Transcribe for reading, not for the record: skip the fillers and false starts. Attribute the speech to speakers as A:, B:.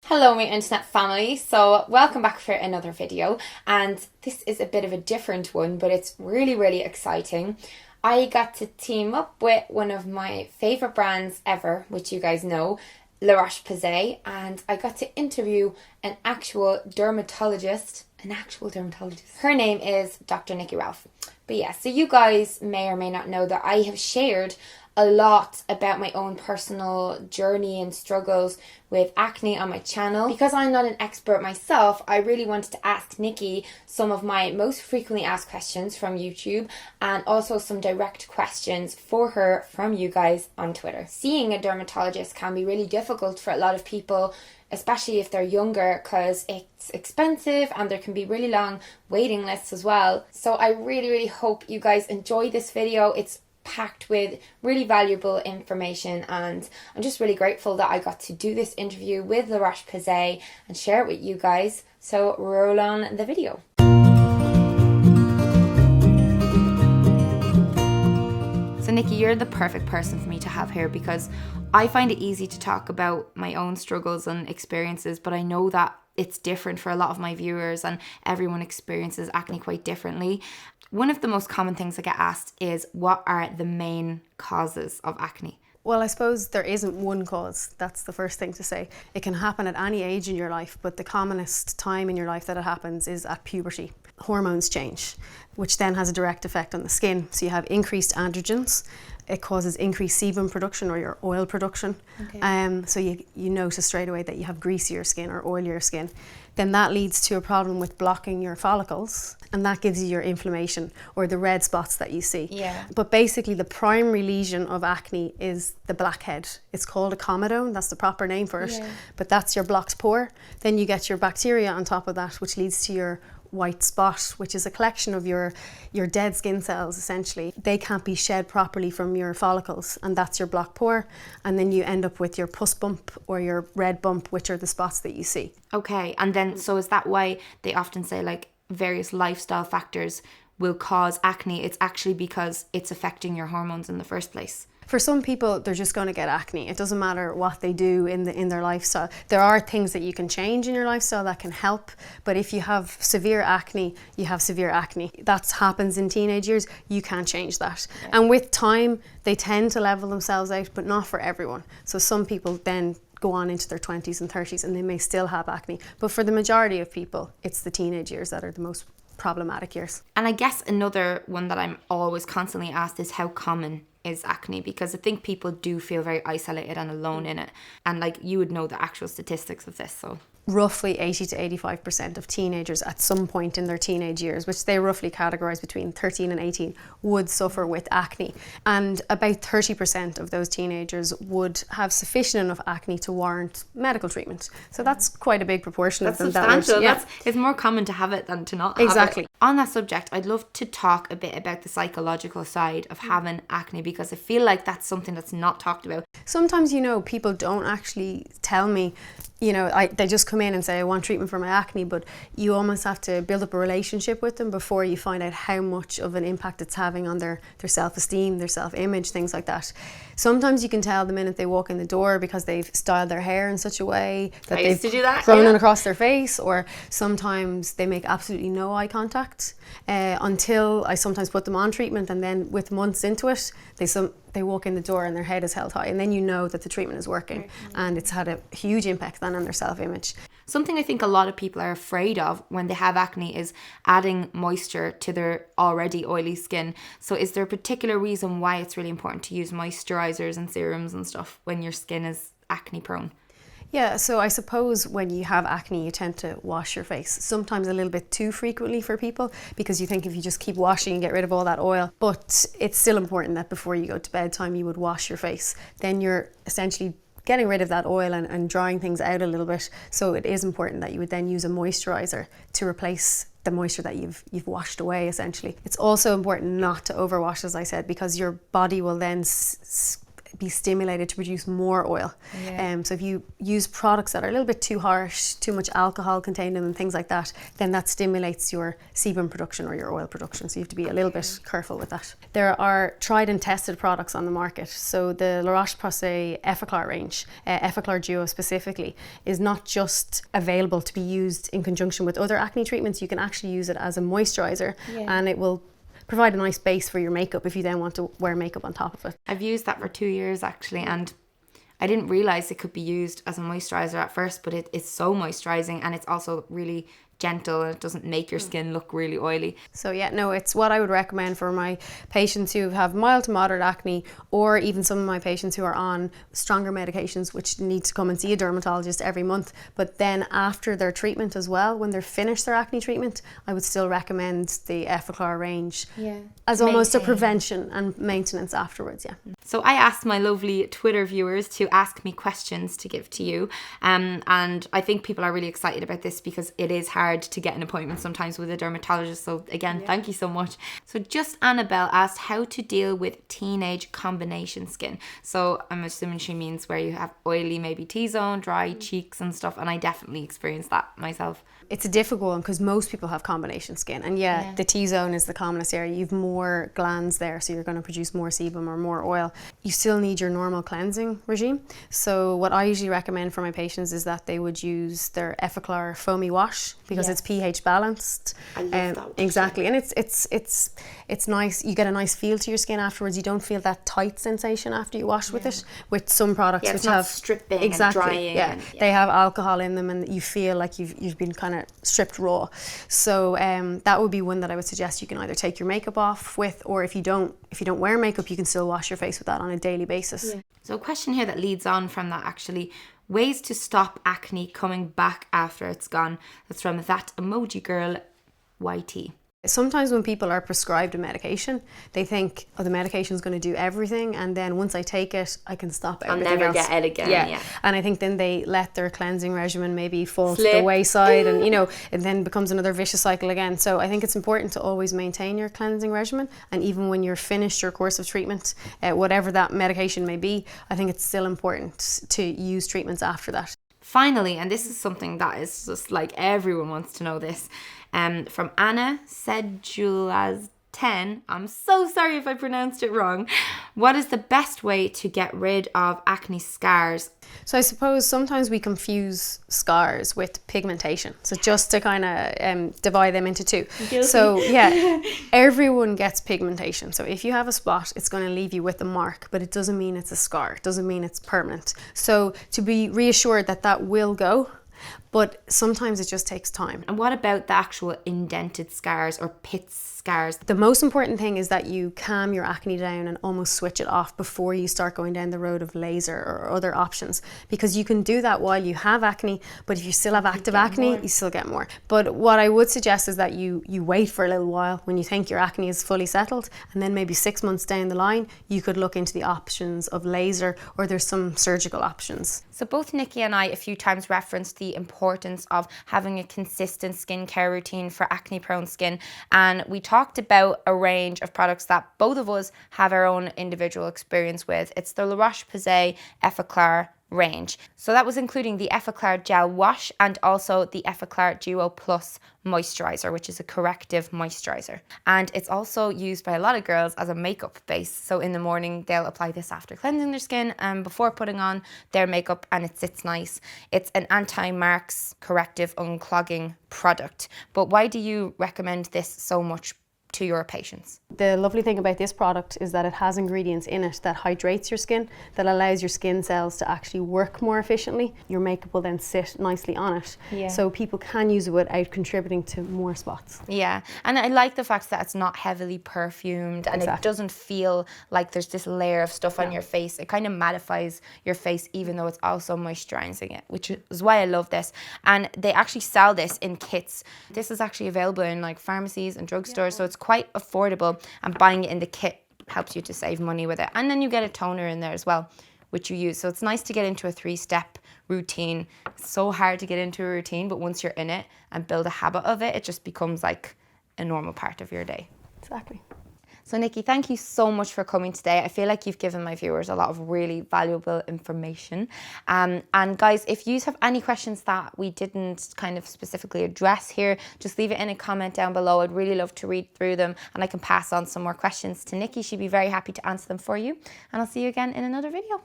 A: Hello my internet family, so welcome back for another video, and this is a bit of a different one, but it's really exciting. I got to team up with one of my favourite brands ever, which you guys know, Roche Posay, and I got to interview an actual dermatologist. Her name is Dr. Nikki. But yeah, so you guys may or may not know that I have shared a lot about my own personal journey and struggles with acne on my channel. Because I'm not an expert myself, I really wanted to ask Nikki some of my most frequently asked questions from YouTube and also some direct questions for her from you guys on Twitter. Seeing a dermatologist can be really difficult for a lot of people, especially if they're younger, because it's expensive and there can be really long waiting lists as well. So I really hope you guys enjoy this video. It's packed with really valuable information, and I'm just really grateful that I got to do this interview with Roche Posay and share it with you guys. So roll on the video. So Nikki, you're the perfect person for me to have here because I find it easy to talk about my own struggles and experiences, but I know that it's different for a lot of my viewers and everyone experiences acne quite differently. One of the most common things I get asked is, what are the main causes of acne?
B: Well, I suppose there isn't one cause. That's the first thing to say. It can happen at any age in your life, but the commonest time in your life that it happens is at puberty. Hormones change, which then has a direct effect on the skin. So you have increased androgens. It causes increased sebum production or your oil production. Okay. So you notice straight away that you have greasier skin or oilier skin. Then that leads to a problem with blocking your follicles, and that gives you your inflammation or the red spots that you see.
A: Yeah.
B: But basically the primary lesion of acne is the blackhead. It's called a comedone, that's the proper name for it. Yeah. But that's your blocked pore. Then you get your bacteria on top of that, which leads to your white spot, which is a collection of your dead skin cells essentially. They can't be shed properly from your follicles, and that's your blocked pore, and then you end up with your pus bump or your red bump, which are the spots that you see.
A: Okay, and then so is that why they often say like various lifestyle factors will cause acne? It's actually because it's affecting your hormones in the first place.
B: For some people, they're just going to get acne. It doesn't matter what they do in their lifestyle. There are things that you can change in your lifestyle that can help, but if you have severe acne, you have severe acne. That happens in teenage years. You can't change that. Okay. And with time, they tend to level themselves out, but not for everyone. So some people then go on into their 20s and 30s and they may still have acne. But for the majority of people, it's the teenage years that are the most problematic years.
A: And I guess another one that I'm always constantly asked is, how common is acne? Because I think people do feel very isolated and alone in it, and like you would know the actual statistics of this. So
B: roughly 80 to 85% of teenagers at some point in their teenage years, which they roughly categorise between 13 and 18, would suffer with acne. And about 30% of those teenagers would have sufficient enough acne to warrant medical treatment. So that's quite a big proportion of them.
A: That's substantial. It's more common to have it than to not have it.
B: Exactly.
A: On that subject, I'd love to talk a bit about the psychological side of having acne, because I feel like that's something that's not talked about.
B: Sometimes, people don't actually tell me, they just come in and say, I want treatment for my acne, but you almost have to build up a relationship with them before you find out how much of an impact it's having on their self-esteem, their self-image, things like that. Sometimes you can tell the minute they walk in the door because they've styled their hair in such a way that they've grown it across their face, or sometimes they make absolutely no eye contact until I sometimes put them on treatment, and then with months into it, they walk in the door and their head is held high, and then you know that the treatment is working and it's had a huge impact then on their self-image.
A: Something I think a lot of people are afraid of when they have acne is adding moisture to their already oily skin. So is there a particular reason why it's really important to use moisturizers and serums and stuff when your skin is acne prone?
B: Yeah, so I suppose when you have acne, you tend to wash your face, sometimes a little bit too frequently for people, because you think if you just keep washing and get rid of all that oil. But it's still important that before you go to bedtime, you would wash your face. Then you're essentially getting rid of that oil and drying things out a little bit. So it is important that you would then use a moisturizer to replace the moisture that you've washed away, essentially. It's also important not to overwash, as I said, because your body will then be stimulated to produce more oil. So if you use products that are a little bit too harsh, too much alcohol contained in them, things like that, then that stimulates your sebum production or your oil production. So you have to be a little bit careful with that. There are tried and tested products on the market. So the Roche Posay Effaclar range, Effaclar Duo specifically, is not just available to be used in conjunction with other acne treatments. You can actually use it as a moisturizer, and it will provide a nice base for your makeup if you then want to wear makeup on top of it.
A: I've used that for 2 years actually, and I didn't realize it could be used as a moisturizer at first, but it is so moisturizing, and it's also really gentle and it doesn't make your skin look really oily.
B: So yeah, no, it's what I would recommend for my patients who have mild to moderate acne, or even some of my patients who are on stronger medications which need to come and see a dermatologist every month. But then after their treatment as well, when they're finished their acne treatment, I would still recommend the Effaclar range as almost a prevention and maintenance afterwards.
A: So I asked my lovely Twitter viewers to ask me questions to give to you, and I think people are really excited about this because it is hard to get an appointment sometimes with a dermatologist. So again, thank you so much. So just Annabelle asked how to deal with teenage combination skin. So I'm assuming she means where you have oily, maybe T-zone, dry cheeks and stuff, and I definitely experienced that myself.
B: It's a difficult one because most people have combination skin, and the T-zone is the commonest area. You've more glands there, so you're going to produce more sebum or more oil. You still need your normal cleansing regime. So what I usually recommend for my patients is that they would use their Effaclar foamy wash, because it's pH balanced.
A: I love that wash.
B: Exactly, and it's nice. You get a nice feel to your skin afterwards. You don't feel that tight sensation after you wash with it. With some products which have
A: stripping and drying.
B: They have alcohol in them, and you feel like you've been kind of stripped raw. So that would be one that I would suggest you can either take your makeup off with, or if you don't wear makeup, you can still wash your face with that on a daily basis.
A: So a question here that leads on from that actually: ways to stop acne coming back after it's gone. That's from that emoji girl YT.
B: Sometimes when people are prescribed a medication, they think, oh, the medication is going to do everything, and then once I take it, I can stop everything
A: I'll never
B: else.
A: get it again.
B: And I think then they let their cleansing regimen maybe fall to the wayside, and it then becomes another vicious cycle again. So I think it's important to always maintain your cleansing regimen, and even when you're finished your course of treatment, whatever that medication may be, I think it's still important to use treatments after that.
A: Finally, and this is something that is just like everyone wants to know this, from Anna Sedulaz 10. I'm so sorry if I pronounced it wrong. What is the best way to get rid of acne scars?
B: So I suppose sometimes we confuse scars with pigmentation. So just to kind of divide them into two.
A: Guilty.
B: So everyone gets pigmentation. So if you have a spot, it's going to leave you with a mark, but it doesn't mean it's a scar. It doesn't mean it's permanent. So to be reassured that will go, but sometimes it just takes time.
A: And what about the actual indented scars or pit scars?
B: The most important thing is that you calm your acne down and almost switch it off before you start going down the road of laser or other options, because you can do that while you have acne, but if you still have active acne, you still get more. But what I would suggest is that you wait for a little while when you think your acne is fully settled, and then maybe 6 months down the line, you could look into the options of laser, or there's some surgical options.
A: So both Nikki and I a few times referenced the importance of having a consistent skincare routine for acne prone skin, and we talked about a range of products that both of us have our own individual experience with. It's the Roche Posay Effaclar range. So that was including the Effaclar Gel Wash and also the Effaclar Duo Plus Moisturizer, which is a corrective moisturizer. And it's also used by a lot of girls as a makeup base. So in the morning, they'll apply this after cleansing their skin and before putting on their makeup, and it sits nice. It's an anti-marks corrective unclogging product. But why do you recommend this so much to your patients?
B: The lovely thing about this product is that it has ingredients in it that hydrates your skin, that allows your skin cells to actually work more efficiently. Your makeup will then sit nicely on it. So people can use it without contributing to more spots.
A: Yeah, and I like the fact that it's not heavily perfumed, and it doesn't feel like there's this layer of stuff on your face. It kind of mattifies your face even though it's also moisturizing it, which is why I love this. And they actually sell this in kits. This is actually available in like pharmacies and drugstores, so it's quite affordable, and buying it in the kit helps you to save money with it. And then you get a toner in there as well, which you use. So it's nice to get into a 3-step routine. It's so hard to get into a routine, but once you're in it and build a habit of it, it just becomes like a normal part of your day.
B: Exactly.
A: So Nikki, thank you so much for coming today. I feel like you've given my viewers a lot of really valuable information. And guys, if you have any questions that we didn't kind of specifically address here, just leave it in a comment down below. I'd really love to read through them, and I can pass on some more questions to Nikki. She'd be very happy to answer them for you. And I'll see you again in another video.